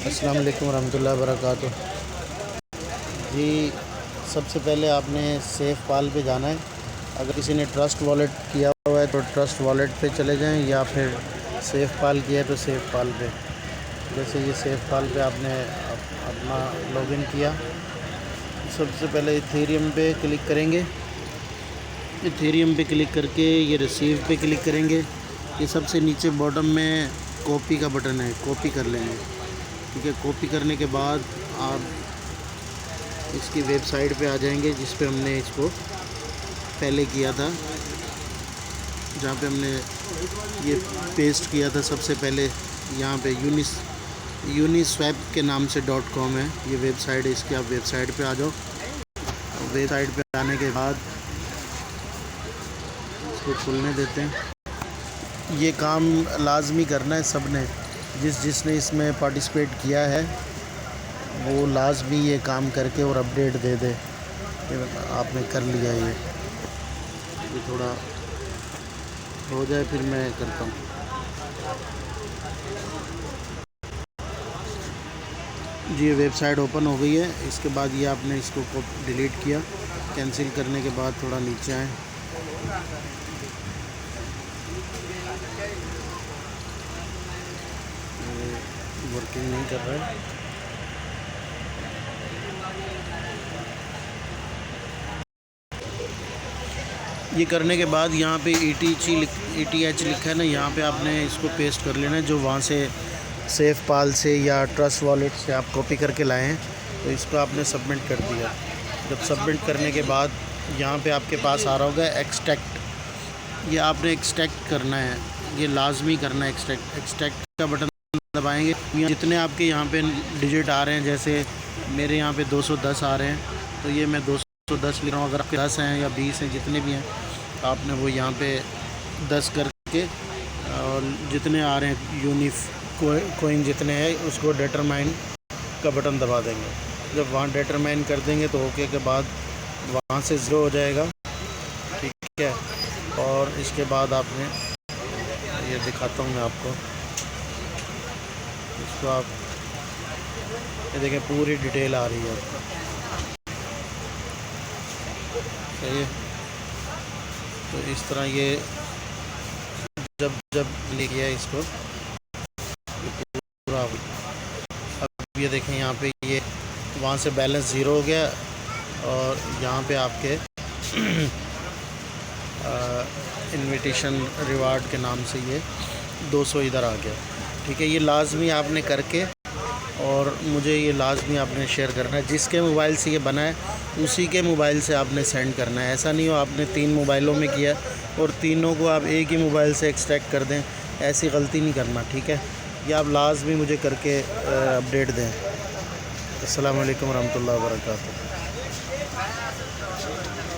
अस्सलाम वालेकुम रहमतुल्लाहि व बरकातुहू। जी, सबसे पहले आपने सेफ़ पाल पे जाना है। अगर किसी ने ट्रस्ट वॉलेट किया हुआ है तो ट्रस्ट वॉलेट पे चले जाएं, या फिर सेफ़ पाल किया है तो सेफ़ पाल पे। जैसे ये सेफ़ पाल पे आपने अपना लॉगिन किया, सबसे पहले इथेरियम पे क्लिक करेंगे। इथेरियम पे क्लिक करके ये रिसीव पे क्लिक करेंगे। ये सबसे नीचे बॉटम में कॉपी का बटन है, कॉपी कर लेंगे। ठीक है, कॉपी करने के बाद आप इसकी वेबसाइट पे आ जाएंगे जिस पे हमने इसको पहले किया था, जहाँ पे हमने ये पेस्ट किया था सबसे पहले। यहाँ पे यूनिस्वैप के नाम से .com है ये वेबसाइट है। इसकी आप वेबसाइट पे आ जाओ। वेबसाइट पे आने के बाद इसको खुलने देते हैं। ये काम लाजमी करना है सब ने, जिसने इसमें पार्टिसिपेट किया है वो लाजमी ये काम करके और अपडेट दे दे कि आपने कर लिया। ये थोड़ा हो जाए फिर मैं करता हूँ। जी, ये वेबसाइट ओपन हो गई है। इसके बाद ये आपने इसको डिलीट किया। कैंसिल करने के बाद थोड़ा नीचे आए। वर्किंग नहीं कर रहा है। ये करने के बाद यहाँ पे ETH लिखा है ना, यहाँ पे आपने इसको पेस्ट कर लेना है, जो वहाँ से सेफ़ पाल से या ट्रस्ट वॉलेट से आप कॉपी करके लाए हैं। तो इसको आपने सबमिट कर दिया। जब सबमिट करने के बाद यहाँ पे आपके पास आ रहा होगा एक्सट्रैक्ट। ये आपने एक्सट्रैक्ट करना है, ये लाजमी करना है। एक्सट्रैक्ट का बटन दबाएंगे। जितने आपके यहाँ पे डिजिट आ रहे हैं, जैसे मेरे यहाँ पे 210 आ रहे हैं, तो ये मैं 210 लिख रहा हूँ। अगर आपके 10 हैं या 20 हैं, जितने भी हैं, आपने वो यहाँ पे 10 करके, और जितने आ रहे हैं कोइन जितने हैं, उसको डिटरमाइन का बटन दबा देंगे। जब वहाँ डिटरमाइन कर देंगे तो ओके के बाद वहाँ से 0 हो जाएगा। ठीक है, और इसके बाद आपने ये दिखाता हूँ मैं आपको। इसको आप ये देखें, पूरी डिटेल आ रही है। सही है। तो इस तरह ये जब ले गया इसको पूरा। अब ये देखें, यहाँ पे ये वहाँ से बैलेंस 0 हो गया, और यहाँ पे आपके इनविटेशन रिवार्ड के नाम से ये 200 इधर आ गया। ठीक है, ये लाजमी आपने करके, और मुझे ये लाजमी आपने शेयर करना है। जिसके मोबाइल से ये बना है उसी के मोबाइल से आपने सेंड करना है। ऐसा नहीं हो आपने 3 मोबाइलों में किया और तीनों को आप एक ही मोबाइल से एक्सट्रैक्ट कर दें, ऐसी गलती नहीं करना। ठीक है, ये आप लाजमी मुझे करके अपडेट दें। अस्सलाम वालेकुम रहमतुल्लाहि व बरकातुहू।